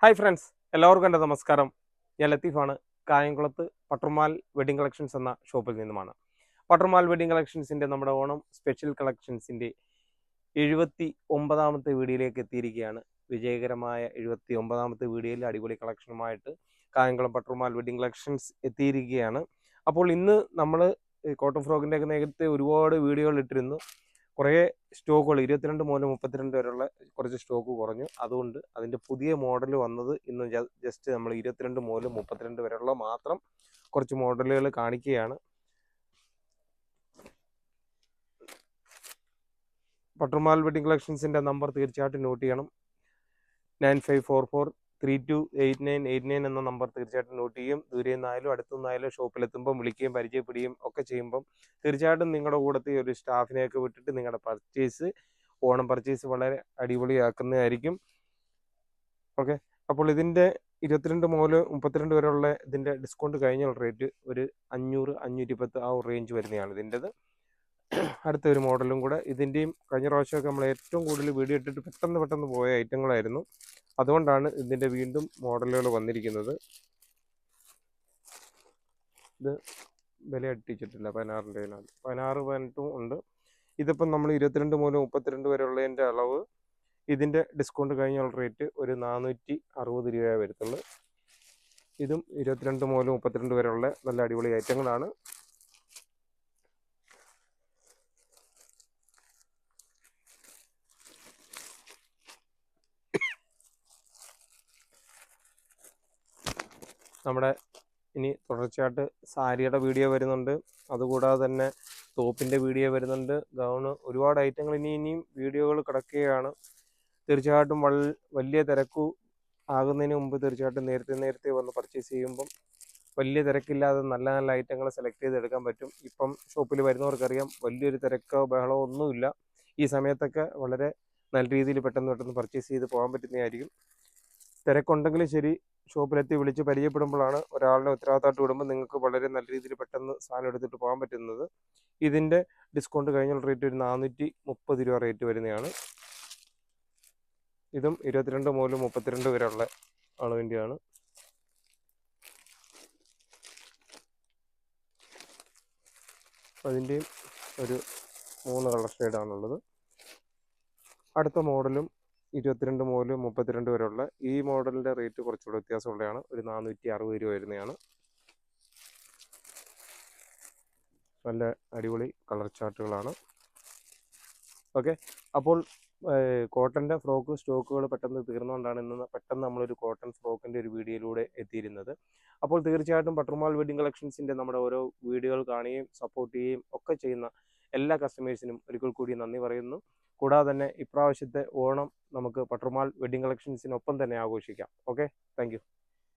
Hi friends, എല്ലാവർക്കും എൻ്റെ നമസ്കാരം. ഞാൻ ലത്തീഫാണ്. കായംകുളത്ത് പട്ടർമാൽ വെഡിങ് കളക്ഷൻസ് എന്ന ഷോപ്പിൽ നിന്നുമാണ്. പട്ടർമാൽ വെഡിങ് കളക്ഷൻസിൻ്റെ നമ്മുടെ ഓണം സ്പെഷ്യൽ കളക്ഷൻസിൻ്റെ 79ാമത്തെ വീഡിയോയിലേക്ക് എത്തിയിരിക്കുകയാണ്. വിജയകരമായ 79ാമത്തെ വീഡിയോയിൽ അടിപൊളി കളക്ഷനുമായിട്ട് കായംകുളം പട്ടർമാൽ വെഡിങ് കളക്ഷൻസ് എത്തിയിരിക്കുകയാണ്. അപ്പോൾ ഇന്ന് നമ്മൾ കോട്ടൺ ഫ്രോക്കിൻ്റെയൊക്കെ നേരത്തെ ഒരുപാട് വീഡിയോകൾ ഇട്ടിരുന്നു. കുറേ സ്റ്റോക്കുകൾ 22 മുതൽ 32 വരെയുള്ള കുറച്ച് സ്റ്റോക്ക് കുറഞ്ഞു. അതുകൊണ്ട് അതിൻ്റെ പുതിയ മോഡൽ വന്നത് ഇന്ന് ജസ്റ്റ് നമ്മൾ 22 മുതൽ 32 വരെയുള്ള മാത്രം കുറച്ച് മോഡലുകൾ കാണിക്കുകയാണ്. പട്ടർമാൽ വെഡിങ് കളക്ഷൻസിൻ്റെ നമ്പർ തീർച്ചയായിട്ടും നോട്ട് ചെയ്യണം. 9544328989 എന്ന നമ്പർ തീർച്ചയായിട്ടും നോട്ട് ചെയ്യും. ദൂരെ നിന്നായാലും അടുത്തു നിന്നായാലും ഷോപ്പിലെത്തുമ്പം വിളിക്കുകയും പരിചയപ്പെടുകയും ഒക്കെ ചെയ്യുമ്പം തീർച്ചയായിട്ടും നിങ്ങളുടെ കൂടത്തിൽ ഒരു സ്റ്റാഫിനെയൊക്കെ വിട്ടിട്ട് നിങ്ങളുടെ ഓണം പർച്ചേസ് വളരെ അടിപൊളിയാക്കുന്നതായിരിക്കും. ഓക്കെ, അപ്പോൾ ഇതിൻ്റെ 22 മുതൽ 32 വരെയുള്ള ഇതിൻ്റെ ഡിസ്കൗണ്ട് കഴിഞ്ഞുള്ള റേറ്റ് ഒരു 500, 510 ആ ഒരു റേഞ്ച് വരുന്നതാണ് ഇതിൻ്റെത്. അടുത്ത ഒരു മോഡലും കൂടെ. ഇതിൻ്റെയും കഴിഞ്ഞ പ്രാവശ്യമൊക്കെ നമ്മൾ ഏറ്റവും കൂടുതൽ വീഡിയോ ഇട്ടിട്ട് പെട്ടെന്ന് പോയ ഐറ്റങ്ങളായിരുന്നു. അതുകൊണ്ടാണ് ഇതിൻ്റെ വീണ്ടും മോഡലുകൾ വന്നിരിക്കുന്നത്. ഇത് വില അട്ടിച്ചിട്ടില്ല. 16 18 ഉണ്ട്. ഇതിപ്പം നമ്മൾ 22 മുതൽ 32 വരെയുള്ളതിൻ്റെ അളവ് ഇതിൻ്റെ ഡിസ്കൗണ്ട് കഴിഞ്ഞുള്ള റേറ്റ് ഒരു 460 രൂപയെ വരത്തുള്ളൂ. ഇതും 22 മുതൽ 32 വരെയുള്ള നല്ല അടിപൊളി ഐറ്റങ്ങളാണ്. നമ്മുടെ ഇനി തുടർച്ചയായിട്ട് സാരിയുടെ വീഡിയോ വരുന്നുണ്ട്. അതുകൂടാതെ തന്നെ ടോപ്പിൻ്റെ വീഡിയോ വരുന്നുണ്ട്. ഗൗണ്, ഒരുപാട് ഐറ്റങ്ങൾ ഇനിയും വീഡിയോകൾ കിടക്കുകയാണ്. തീർച്ചയായിട്ടും വലിയ തിരക്ക് ആകുന്നതിന് മുമ്പ് തീർച്ചയായിട്ടും നേരത്തെ വന്ന് പർച്ചേസ് ചെയ്യുമ്പം വലിയ തിരക്കില്ലാതെ നല്ല ഐറ്റങ്ങൾ സെലക്ട് ചെയ്തെടുക്കാൻ പറ്റും. ഇപ്പം ഷോപ്പിൽ വരുന്നവർക്കറിയാം വലിയൊരു തിരക്കോ ബഹളമോ ഒന്നുമില്ല. ഈ സമയത്തൊക്കെ വളരെ നല്ല രീതിയിൽ പെട്ടെന്ന് പർച്ചേസ് ചെയ്ത് പോകാൻ പറ്റുന്നതായിരിക്കും. തിരക്കുണ്ടെങ്കിലും ശരി, ഷോപ്പിലെത്തി വിളിച്ച് പരിചയപ്പെടുമ്പോഴാണ് ഒരാളുടെ ഉത്തരവാദിത്തമായിട്ട് വിടുമ്പോൾ നിങ്ങൾക്ക് വളരെ നല്ല രീതിയിൽ പെട്ടെന്ന് സാധനം എടുത്തിട്ട് പോകാൻ പറ്റുന്നത്. ഇതിൻ്റെ ഡിസ്കൗണ്ട് കഴിഞ്ഞുള്ള റേറ്റ് ഒരു 430 രൂപ റേറ്റ് വരുന്നതാണ്. ഇതും 22 മുതൽ 32 വരെയുള്ള അളവിൻ്റെയാണ്. അതിൻ്റെയും ഒരു 3 കളർ ഷെയ്ഡാണുള്ളത്. അടുത്ത മോഡലും 22 മുതൽ 32 വരെയുള്ള ഈ മോഡലിൻ്റെ റേറ്റ് കുറച്ചുകൂടെ വ്യത്യാസമുള്ളതാണ്. ഒരു 460 രൂപ വരുന്നതാണ്. നല്ല അടിപൊളി കളർ ചാർട്ടുകളാണ്. ഓക്കെ, അപ്പോൾ കോട്ടൻ്റെ ഫ്രോക്ക് സ്റ്റോക്കുകൾ പെട്ടെന്ന് തീർന്നുകൊണ്ടാണ് ഇന്ന് പെട്ടെന്ന് നമ്മളൊരു കോട്ടൺ ഫ്രോക്കിൻ്റെ ഒരു വീഡിയോയിലൂടെ എത്തിയിരുന്നത്. അപ്പോൾ തീർച്ചയായിട്ടും പട്ടർമാൽ വെഡിങ് കളക്ഷൻസിൻ്റെ നമ്മുടെ ഓരോ വീഡിയോകൾ കാണുകയും സപ്പോർട്ട് ചെയ്യുകയും ഒക്കെ ചെയ്യുന്ന എല്ലാ കസ്റ്റമേഴ്സിനും ഒരിക്കൽ കൂടി നന്ദി പറയുന്നു. കൂടാതെ തന്നെ ഇപ്രാവശ്യത്തെ ഓണം നമുക്ക് പട്ടർമാൽ വെഡിങ് കളക്ഷൻസിനൊപ്പം തന്നെ ആഘോഷിക്കാം. Okay, thank you.